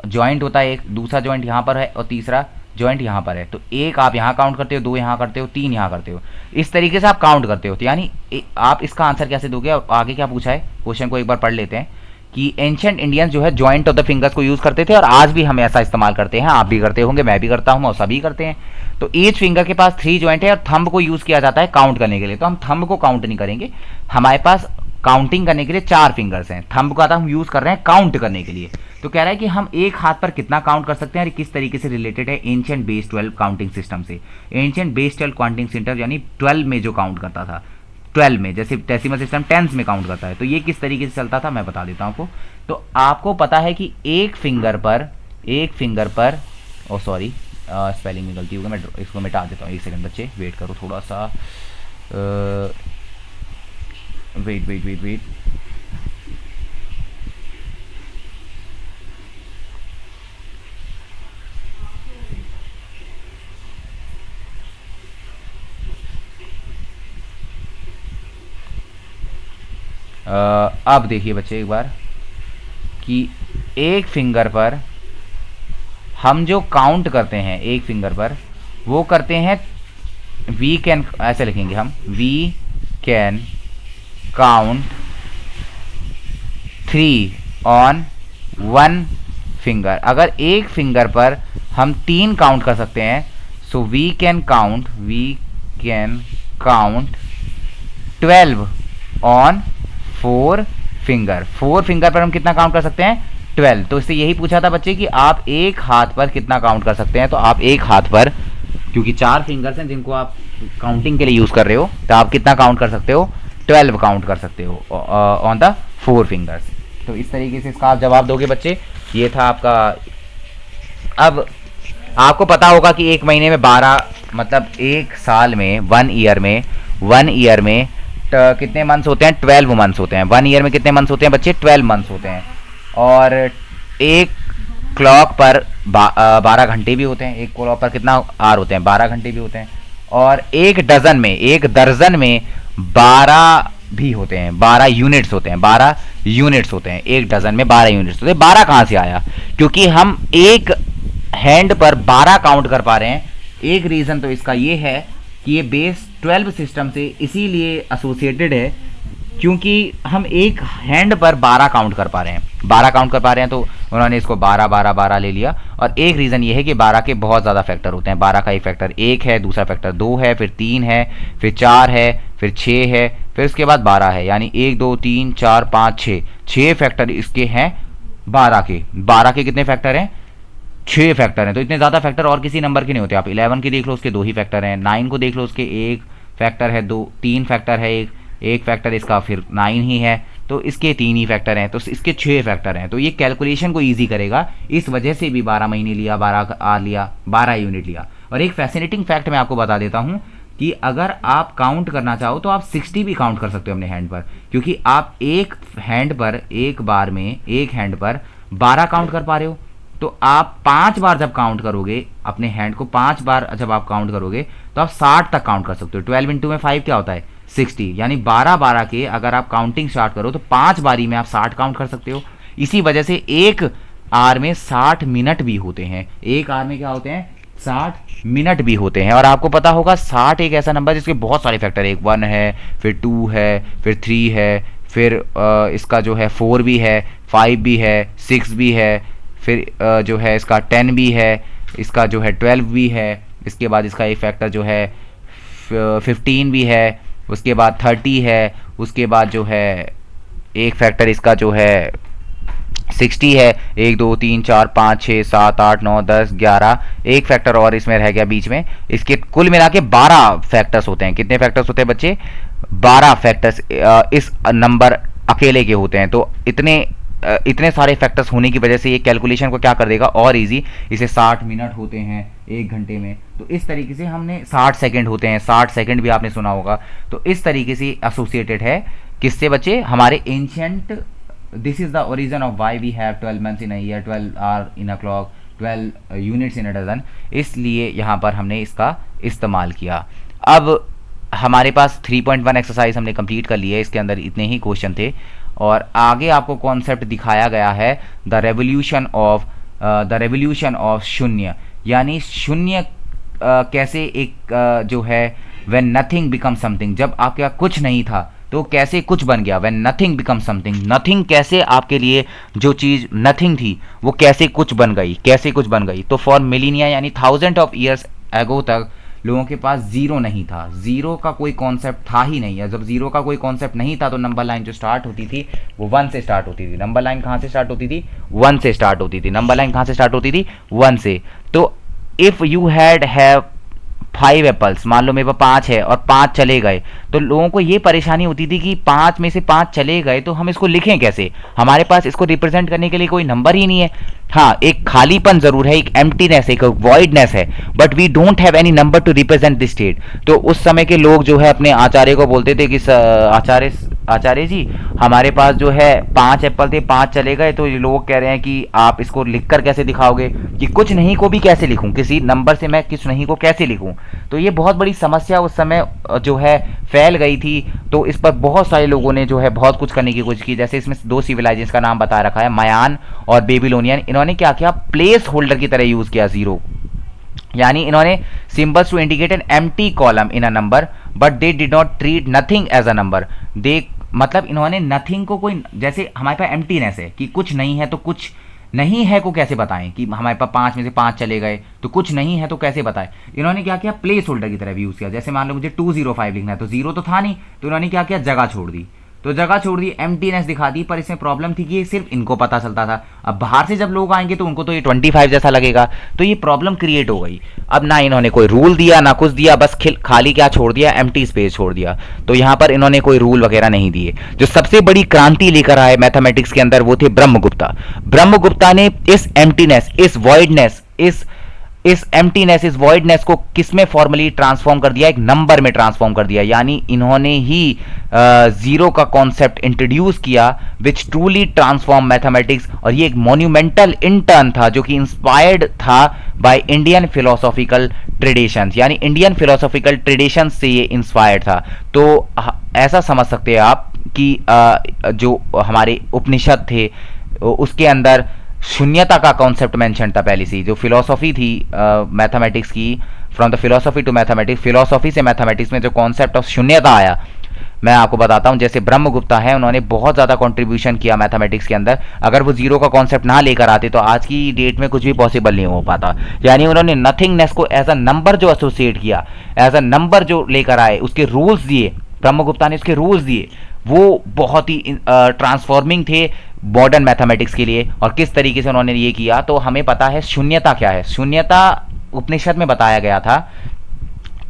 जॉइंट होता है, एक दूसरा जॉइंट यहाँ पर है और तीसरा जॉइंट यहाँ पर है, तो एक आप यहाँ काउंट करते हो, 2 यहाँ करते हो, 3 यहाँ करते हो, इस तरीके से आप काउंट करते हो। तो यानी आप इसका आंसर कैसे दोगे, और आगे क्या पूछा है क्वेश्चन को एक बार पढ़ लेते हैं कि एंशिएंट इंडियंस जो है जॉइंट ऑफ द फिंगर्स को यूज करते थे और आज भी हम ऐसा इस्तेमाल करते हैं, आप भी करते होंगे, मैं भी करता हूँ और सभी करते हैं। तो ईच फिंगर के पास 3 जॉइंट है और थंब को यूज किया जाता है काउंट करने के लिए, तो हम थंब को काउंट नहीं करेंगे, हमारे पास काउंटिंग करने के लिए 4 फिंगर्स हैं, थंब का हम यूज कर रहे हैं काउंट करने के लिए। तो कह रहा है कि हम एक हाथ पर कितना काउंट कर सकते हैं और किस तरीके से रिलेटेड है एंशिएंट बेस 12 काउंटिंग सिस्टम से। एंशिएंट बेस 12 काउंटिंग सिस्टम यानी 12 में जो काउंट करता था, 12 में, जैसे डेसिमल सिस्टम 10s में काउंट करता है, तो ये किस तरीके से चलता था मैं बता देता हूँ आपको। तो आपको पता है कि एक फिंगर पर ओ सॉरी स्पेलिंग में गलती होगी, मैं इसको मिटा देता हूँ, एक सेकंड बच्चे वेट करो थोड़ा सा, वेट अब देखिए बच्चे एक बार कि एक फिंगर पर हम जो काउंट करते हैं, एक फिंगर पर वो करते हैं, वी कैन, ऐसे लिखेंगे हम, we can count 3 on 1 finger. अगर एक फिंगर पर हम 3 काउंट कर सकते हैं, so we can count 12 on 4 finger. 4 finger पर हम कितना काउंट कर सकते हैं? 12। तो इससे यही पूछा था बच्चे कि आप एक हाथ पर कितना काउंट कर सकते हैं। तो आप एक हाथ पर, क्योंकि 4 फिंगर्स हैं जिनको आप काउंटिंग के लिए यूज़ कर रहे हो, तो आप कितना काउंट कर सकते हो? 12 काउंट कर सकते हो ऑन द 4 फिंगर्स। तो इस तरीके से इसका आप जवाब दोगे बच्चे। ये था आपका। अब आपको पता होगा कि एक महीने में 12, मतलब एक साल में, 1 ईयर में कितने मंथ्स होते हैं? 12 मंथ्स होते हैं। 1 ईयर में कितने मंथ्स होते हैं बच्चे? 12 मंथ्स होते हैं। और एक क्लॉक पर 12 घंटे भी होते हैं। एक क्लॉक पर कितना आवर होते हैं? 12 घंटे भी होते हैं। और एक दर्जन में 12 भी होते हैं, 12 यूनिट्स होते हैं, 12 यूनिट्स होते हैं। एक डजन में 12 यूनिट्स होते हैं। 12 कहाँ से आया? क्योंकि हम एक हैंड पर 12 काउंट कर पा रहे हैं। एक रीज़न तो इसका ये है कि ये बेस 12 सिस्टम से इसीलिए एसोसिएटेड है क्योंकि हम एक हैंड पर 12 काउंट कर पा रहे हैं। 12 काउंट कर पा रहे हैं तो उन्होंने इसको 12 12 12 ले लिया। और एक रीज़न ये है कि 12 के बहुत ज़्यादा फैक्टर होते हैं। 12 का एक फैक्टर 1 है, दूसरा फैक्टर 2 है, फिर 3 है, फिर 4 है, फिर 6 है, फिर उसके बाद 12 है। यानी 1 2 3 4 5 6 फैक्टर इसके हैं 12 के। 12 के कितने फैक्टर हैं? 6 फैक्टर हैं। तो इतने ज़्यादा फैक्टर और किसी नंबर के नहीं होते। आप 11 के देख लो, उसके 2 ही फैक्टर हैं। 9 को देख लो, उसके 1 फैक्टर है, 3 फैक्टर है, एक फैक्टर इसका फिर 9 ही है, तो इसके 3 ही फैक्टर हैं। तो इसके 6 फैक्टर हैं। तो ये कैलकुलेशन को ईजी करेगा, इस वजह से भी 12 महीने लिया, 12 आर लिया, 12 यूनिट लिया। और एक फैसिनेटिंग फैक्ट मैं आपको बता देता हूँ कि अगर आप काउंट करना चाहो तो आप 60 भी काउंट कर सकते हो अपने हैंड पर, क्योंकि आप एक हैंड पर एक बार में एक हैंड पर 12 काउंट कर पा रहे हो। तो आप 5 बार जब काउंट करोगे अपने हैंड को, 5 बार जब आप काउंट करोगे तो आप 60 तक काउंट कर सकते हो। 12 इंटू में 5 क्या होता है? 60। यानी 12 12 के अगर आप काउंटिंग स्टार्ट करो तो 5 बारी में आप 60 काउंट कर सकते हो। इसी वजह से एक आर में 60 मिनट भी होते हैं। एक आर में क्या होते हैं? 60 मिनट भी होते हैं। और आपको पता होगा 60 एक ऐसा नंबर जिसके बहुत सारे फैक्टर है। 1 है, फिर 2 है, फिर 3 है, फिर इसका जो है 4 भी है, 5 भी है, 6 भी है, फिर जो है इसका 10 भी है, इसका जो है 12 भी है, इसके बाद इसका एक फैक्टर जो है 15 भी है, उसके बाद 30 है, उसके बाद जो है एक फैक्टर इसका जो है 60 है। 1 2 3 4 5 6 7 8 9 10 11, एक फैक्टर और इसमें रह गया बीच में। इसके कुल मिला के 12 फैक्टर्स होते हैं। कितने फैक्टर्स होते हैं बच्चे? 12 फैक्टर्स इस नंबर अकेले के होते हैं। तो इतने सारे फैक्टर्स होने की वजह से ये कैलकुलेशन को क्या कर देगा और इजी। इसे 60 मिनट होते हैं एक घंटे में, तो इस तरीके से हमने 60 सेकंड होते हैं, 60 सेकंड भी आपने सुना होगा। तो इस तरीके से एसोसिएटेड है किससे बच्चे? हमारे ancient. This is the origin of why we have 12 months in a year, 12 hour in a clock, 12 units in a dozen. इसलिए यहाँ पर हमने इसका इस्तेमाल किया। अब हमारे पास 3.1 एक्सरसाइज हमने कंप्लीट कर ली है। इसके अंदर इतने ही क्वेश्चन थे और आगे आपको कॉन्सेप्ट दिखाया गया है द रेवोल्यूशन ऑफ शून्य। यानी शून्य कैसे एक जो है व्हेन नथिंग बिकम समथिंग, जब आपके पास कुछ नहीं था तो कैसे कुछ बन गया। When nothing become something, nothing कैसे आपके लिए जो चीज़ नथिंग थी वो कैसे कुछ बन गई, कैसे कुछ बन गई। तो फॉर मिलीनिया यानी 1000 ऑफ ईयर्स एगो तक लोगों के पास जीरो नहीं था। जीरो का कोई कॉन्सेप्ट था ही नहीं है। जब जीरो का कोई कॉन्सेप्ट नहीं था तो नंबर लाइन जो स्टार्ट होती थी वो 1 से स्टार्ट होती थी। नंबर लाइन कहाँ से स्टार्ट होती थी? 1 से स्टार्ट होती थी। नंबर लाइन कहाँ से स्टार्ट होती थी? 1 से। तो इफ़ यू हैव 5 एप्पल्स, मान लो मेरे पास 5 है और 5 चले गए, तो लोगों को ये परेशानी होती थी कि 5 में से 5 चले गए तो हम इसको लिखें कैसे? हमारे पास इसको रिप्रेजेंट करने के लिए कोई नंबर ही नहीं है। हाँ, एक खालीपन जरूर है, एक एम्प्टीनेस, एक वॉइडनेस है, but we don't have any number to represent this state. तो उस समय के लोग जो है अपने आचार्य को बोलते थे कि आचार्य जी हमारे पास जो है 5 एप्पल थे, 5 चले गए। तो ये लोग कह रहे हैं कि आप इसको लिखकर कैसे दिखाओगे, कि कुछ नहीं को भी कैसे लिखूं, किसी नंबर से मैं कुछ नहीं को कैसे लिखूं। तो ये बहुत बड़ी समस्या उस समय जो है फैल गई थी तो इस पर बहुत सारे लोगों ने जो है बहुत कुछ करने की कोशिश की। जैसे इसमें 2 सिविलाइजेशन का नाम बता रखा है, मायान और बेबीलोनियन। इन्होंने क्या किया, प्लेस होल्डर की तरह यूज किया जीरो, यानी इन्होंने symbols to indicate an empty column in a number but they did not treat nothing as a number. They मतलब इन्होंने नथिंग को कोई, जैसे हमारे पास एम्प्टीनेस है कि कुछ नहीं है तो कुछ नहीं है को कैसे बताएं, कि हमारे पास 5 में से 5 चले गए तो कुछ नहीं है तो कैसे बताएं। इन्होंने क्या किया, प्लेस होल्डर की तरह भी यूज किया। जैसे मान लो मुझे 205 लिखना है तो जीरो तो था नहीं, तो इन्होंने क्या किया, जगह छोड़ दी, तो जगह छोड़ दी, एम्प्टीनेस दिखा दी। पर इसमें प्रॉब्लम थी कि ये सिर्फ इनको पता चलता था। अब बाहर से जब लोग आएंगे तो उनको तो ये 25 जैसा लगेगा, तो ये प्रॉब्लम क्रिएट हो गई। अब ना इन्होंने कोई रूल दिया ना कुछ दिया, बस खाली क्या छोड़ दिया, एम्प्टी स्पेस छोड़ दिया। तो यहां पर इन्होंने कोई रूल वगैरह नहीं दिए। जो सबसे बड़ी क्रांति लेकर आए मैथमेटिक्स के अंदर वो थे ब्रह्मगुप्ता। ब्रह्मगुप्ता ने इस एम्प्टीनेस, इस वॉइडनेस, इस एम्प्टीनेस, इस वॉइडनेस को किसमें फॉर्मली ट्रांसफॉर्म कर दिया, एक नंबर में ट्रांसफॉर्म कर दिया। यानी इन्होंने ही जीरो का कॉन्सेप्ट इंट्रोड्यूस किया विच ट्रूली ट्रांसफॉर्म मैथमेटिक्स। और ये एक मोन्यूमेंटल इंटर्न था जो कि इंस्पायर्ड था बाय इंडियन फिलोसॉफिकल ट्रेडिशंस, यानी इंडियन फिलोसॉफिकल ट्रेडिशंस से ये इंस्पायर्ड था। तो ऐसा समझ सकते हैं आप कि जो हमारे उपनिषद थे उसके अंदर शून्यता का कॉन्सेप्ट मेंशन था पहले से। जो फिलोसॉफी थी मैथमेटिक्स की, from the philosophy to mathematics, philosophy से मैथमेटिक्स में जो कॉन्सेप्ट ऑफ शून्यता आया, मैं आपको बताता हूं। जैसे ब्रह्मगुप्ता है, उन्होंने बहुत ज़्यादा कंट्रीब्यूशन किया मैथमेटिक्स के अंदर। अगर वो जीरो का कॉन्सेप्ट ना लेकर आते तो आज की डेट में कुछ भी पॉसिबल नहीं हो पाता। यानी उन्होंने नथिंगनेस को एज अ नंबर जो एसोसिएट किया, एज अ नंबर जो लेकर आए, उसके रूल्स दिए, ब्रह्मगुप्ता ने उसके रूल्स दिए, वो बहुत ही ट्रांसफॉर्मिंग थे मॉडर्न मैथमेटिक्स के लिए। और किस तरीके से उन्होंने ये किया, तो हमें पता है शून्यता क्या है। शून्यता उपनिषद में बताया गया था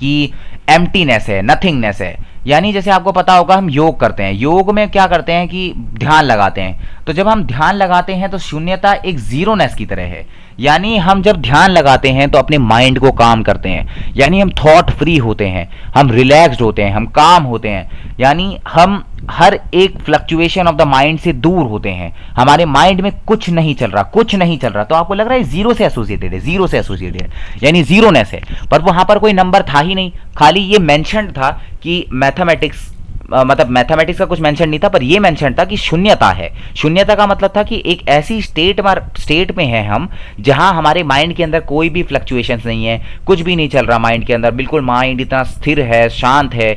कि एम्प्टीनेस है, नथिंगनेस है। यानी जैसे आपको पता होगा हम योग करते हैं, योग में क्या करते हैं कि ध्यान लगाते हैं। तो जब हम ध्यान लगाते हैं तो शून्यता एक जीरोनेस की तरह है। यानी हम जब ध्यान लगाते हैं तो अपने माइंड को काम करते हैं, यानी हम थॉट फ्री होते हैं, हम रिलैक्स्ड होते हैं, हम काम होते हैं। यानी हम हर एक फ्लक्चुएशन ऑफ द माइंड से दूर होते हैं। हमारे माइंड में कुछ नहीं चल रहा, कुछ नहीं चल रहा। तो आपको लग रहा है जीरो से एसोसिएटेड है, जीरो से एसोसिएटेड है, यानी जीरोनेस है। पर वहां पर कोई नंबर था ही नहीं, खाली ये मेंशन था कि मैथमेटिक्स, मतलब मैथमेटिक्स का कुछ मेंशन नहीं था, पर ये मेंशन था कि शून्यता है। शून्यता का मतलब था कि एक ऐसी स्टेट में है हम, जहां हमारे माइंड के अंदर कोई भी फ्लक्चुएशंस नहीं है, कुछ भी नहीं चल रहा माइंड के अंदर। बिल्कुल माइंड इतना स्थिर है, शांत है,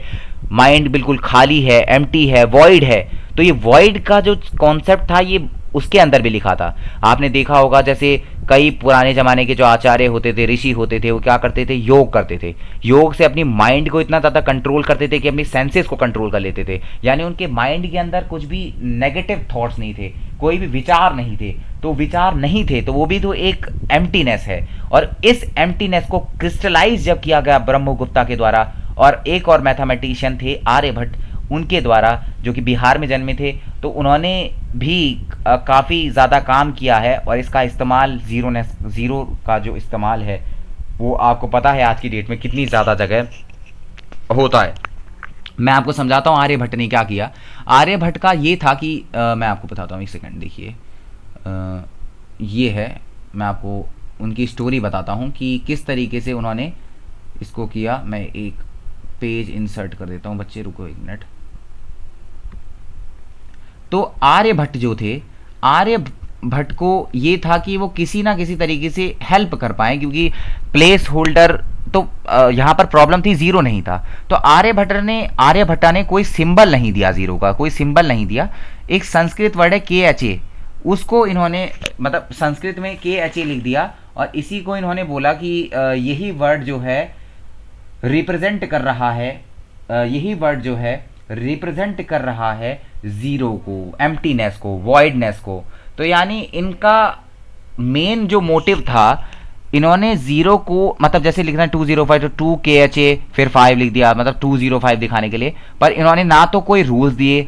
माइंड बिल्कुल खाली है, एम्प्टी है, वॉइड है। तो ये वॉइड का जो कॉन्सेप्ट था ये उसके अंदर भी लिखा था। आपने देखा होगा जैसे कई पुराने जमाने के जो आचार्य होते थे, ऋषि होते थे, वो क्या करते थे, योग करते थे। योग से अपनी माइंड को इतना ज़्यादा कंट्रोल करते थे कि अपनी सेंसेस को कंट्रोल कर लेते थे। यानी उनके माइंड के अंदर कुछ भी नेगेटिव थॉट्स नहीं थे, कोई भी विचार नहीं थे। तो विचार नहीं थे तो वो भी तो एक एम्प्टीनेस है। और इस एम्प्टीनेस को क्रिस्टलाइज जब किया गया ब्रह्मगुप्ता के द्वारा, और एक और मैथमेटिशियन थे आर्यभट्ट, उनके द्वारा, जो कि बिहार में जन्मे थे, तो उन्होंने भी काफ़ी ज़्यादा काम किया है। और इसका इस्तेमाल ज़ीरो का जो इस्तेमाल है वो आपको पता है आज की डेट में कितनी ज़्यादा जगह होता है। मैं आपको समझाता हूँ आर्यभट्ट ने क्या किया। आर्यभट्ट का ये था कि मैं आपको बताता हूँ, एक सेकंड देखिए, ये है, मैं आपको उनकी स्टोरी बताता हूँ कि किस तरीके से उन्होंने इसको किया। मैं एक पेज इंसर्ट कर देता हूँ, बच्चे रुको एक मिनट। तो आर्यभट्ट जो थे, आर्यभट्ट को ये था कि वो किसी ना किसी तरीके से हेल्प कर पाए, क्योंकि प्लेस होल्डर तो यहाँ पर प्रॉब्लम थी, जीरो नहीं था। तो आर्यभट्टा ने कोई सिंबल नहीं दिया, जीरो का कोई सिंबल नहीं दिया। एक संस्कृत वर्ड है KHA, उसको इन्होंने, मतलब संस्कृत में KHA लिख दिया, और इसी को इन्होंने बोला कि यही वर्ड जो है रिप्रेजेंट कर रहा है, यही वर्ड जो है रिप्रेजेंट कर रहा है जीरो को, एम्प्टीनेस को, वॉइडनेस को। तो यानी इनका मेन जो मोटिव था, इन्होंने जीरो को, मतलब जैसे लिखना है 205 तो 2KHA फिर 5 लिख दिया, मतलब 205 दिखाने के लिए। पर इन्होंने ना तो कोई रूल्स दिए,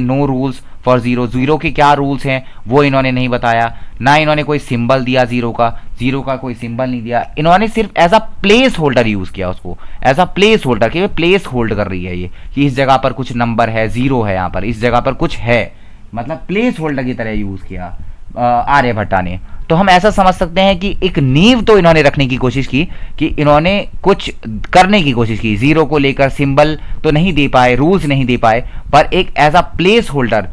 नो रूल्स फॉर जीरो के क्या रूल्स हैं वो इन्होंने नहीं बताया। ना इन्होंने कोई सिंबल दिया, जीरो का कोई सिंबल नहीं दिया। इन्होंने सिर्फ as a place holder use किया उसको, एज अ प्लेस होल्डर, कि प्लेस होल्ड कर रही है ये, कि इस जगह पर कुछ नंबर है, जीरो है, यहाँ पर इस जगह पर कुछ है, मतलब प्लेस होल्डर की तरह यूज किया आर्यभट्टा ने। तो हम ऐसा समझ सकते हैं कि एक नींव तो इन्होंने रखने की कोशिश की, कि इन्होंने कुछ करने की कोशिश की। जीरो को लेकर सिंबल तो नहीं दे पाए, रूल्स नहीं दे पाए, पर एक एज अ प्लेस होल्डर,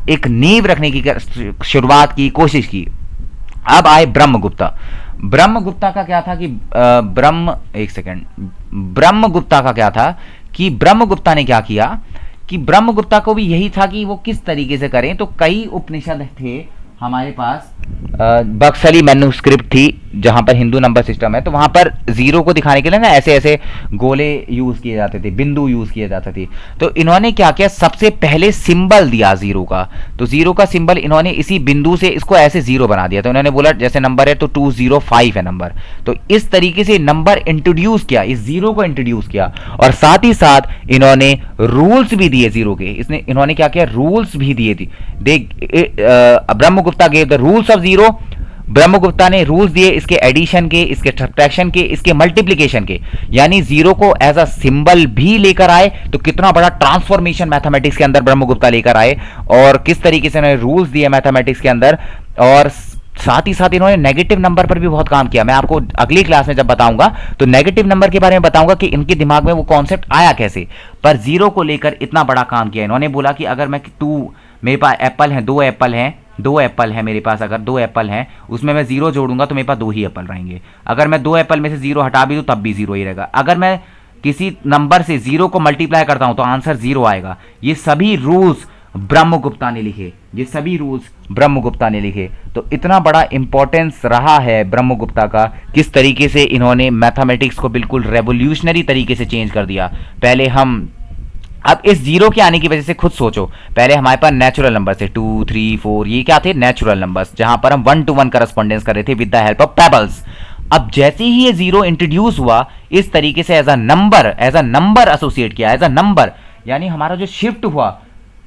एक नींव रखने की शुरुआत की, कोशिश की। अब आए ब्रह्मगुप्ता। ब्रह्मगुप्ता का क्या था कि ब्रह्मगुप्ता का क्या था कि ब्रह्मगुप्ता ने क्या किया कि ब्रह्मगुप्ता को भी यही था कि वो किस तरीके से करें। तो कई उपनिषद थे हमारे पास, बक्सली मैन्युस्क्रिप्ट थी जहां पर हिंदू नंबर सिस्टम है, तो वहां पर जीरो को दिखाने के लिए ना ऐसे ऐसे गोले यूज किए जाते थे, बिंदु यूज किए जाते थे। तो इन्होंने क्या किया, सबसे पहले सिंबल दिया जीरो का। तो जीरो का सिंबल इन्होंने इसी बिंदु से इसको ऐसे जीरो बना दिया। तो इन्होंने बोला जैसे नंबर है तो 205 है नंबर, तो इस तरीके से नंबर इंट्रोड्यूस किया, इस जीरो को इंट्रोड्यूस किया। और साथ ही साथ इन्होंने रूल्स भी दिए जीरो के। इन्होंने क्या किया, रूल्स भी दिए थे। देख, Brahmagupta gave the rules of zero. Brahmagupta ने रूल्स दिए इसके एडिशन के, इसके सब्ट्रैक्शन के, इसके मल्टीप्लिकेशन के। यानी जीरो को एज अ सिंबल भी लेकर आए। तो कितना बड़ा ट्रांसफॉर्मेशन मैथमेटिक्स के अंदर ब्रह्मगुप्ता लेकर आए, और किस तरीके से इन्होंने रूल्स दिए मैथमेटिक्स के अंदर। और साथ ही साथ इन्होंने नेगेटिव नंबर पर भी बहुत काम किया। मैं आपको अगली क्लास में जब बताऊंगा तो नेगेटिव नंबर के बारे में बताऊंगा कि इनके दिमाग में वो कॉन्सेप्ट आया कैसे। पर जीरो को लेकर इतना बड़ा काम किया इन्होंने। बोला कि अगर मैं मेरे पास एप्पल है, दो एप्पल है मेरे पास, अगर 2 एप्पल हैं उसमें मैं जीरो जोड़ूंगा तो मेरे पास 2 ही एप्पल रहेंगे। अगर मैं 2 एप्पल में से जीरो हटा भी दूं तब भी जीरो ही रहेगा। अगर मैं किसी नंबर से जीरो को मल्टीप्लाई करता हूं तो आंसर जीरो आएगा। ये सभी रूल्स ब्रह्मगुप्ता ने लिखे, ये सभी रूल्स ब्रह्मगुप्ता ने लिखे। तो इतना बड़ा इंपॉर्टेंस रहा है ब्रह्मगुप्ता का, किस तरीके से इन्होंने मैथमेटिक्स को बिल्कुल रेवोल्यूशनरी तरीके से चेंज कर दिया। पहले हम, अब इस जीरो के आने की वजह से खुद सोचो, पहले हमारे पास नेचुरल नंबर थे 2, 3, 4, ये क्या थे, नेचुरल नंबर्स, जहां पर हम 1 to 1 करस्पॉन्डेंस कर रहे थे with the help of pebbles. अब जैसे ही ये जीरो इंट्रोड्यूस हुआ, इस तरीके से एज अ नंबर एसोसिएट किया, एज अ नंबर, यानी हमारा जो शिफ्ट हुआ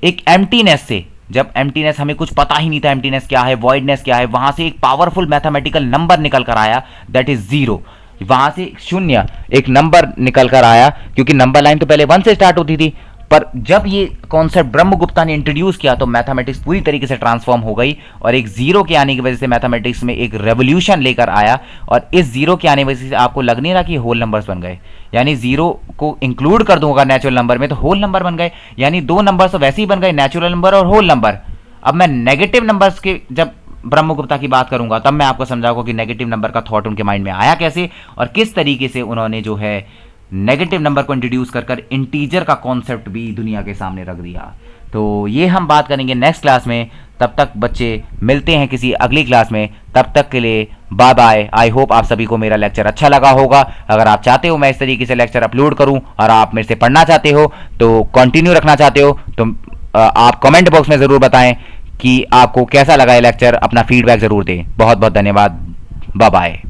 एक एम्प्टीनेस से, जब एम्प्टीनेस हमें कुछ पता ही नहीं था एम्प्टीनेस क्या है, वॉइडनेस क्या है, वहां से एक पावरफुल मैथमेटिकल नंबर निकल कर आया, दैट इज जीरो। वहां से शून्य एक नंबर निकल कर आया, क्योंकि नंबर लाइन तो पहले 1 से स्टार्ट होती थी। पर जब ये कॉन्सेप्ट ब्रह्मगुप्ता ने इंट्रोड्यूस किया तो मैथमेटिक्स पूरी तरीके से ट्रांसफॉर्म हो गई, और एक जीरो के आने की वजह से मैथमेटिक्स में एक रेवोल्यूशन लेकर आया। और इस जीरो के आने की वजह से आपको लग नहीं रहा कि होल नंबर्स बन गए, यानी जीरो को इंक्लूड कर दूंगा नेचुरल नंबर में तो होल नंबर बन गए, यानी 2 नंबर तो वैसे ही बन गए, नेचुरल नंबर और होल नंबर। अब मैं नेगेटिव नंबर्स के जब ब्रह्मगुप्ता की बात करूंगा तब मैं आपको समझाऊंगा कि नेगेटिव नंबर का थॉट उनके माइंड में आया कैसे, और किस तरीके से उन्होंने जो है नेगेटिव नंबर को इंट्रोड्यूस कर इंटीजर का कॉन्सेप्ट भी दुनिया के सामने रख दिया। तो ये हम बात करेंगे नेक्स्ट क्लास में। तब तक बच्चे मिलते हैं किसी अगली क्लास में, तब तक के लिए बाय बाय। आई होप आप सभी को मेरा लेक्चर अच्छा लगा होगा। अगर आप चाहते हो मैं इस तरीके से लेक्चर अपलोड करूं और आप मेरे से पढ़ना चाहते हो, तो कंटिन्यू रखना चाहते हो, तो आप कमेंट बॉक्स में ज़रूर बताएं कि आपको कैसा लगा ये लेक्चर। अपना फीडबैक ज़रूर दें। बहुत बहुत धन्यवाद। Bye bye.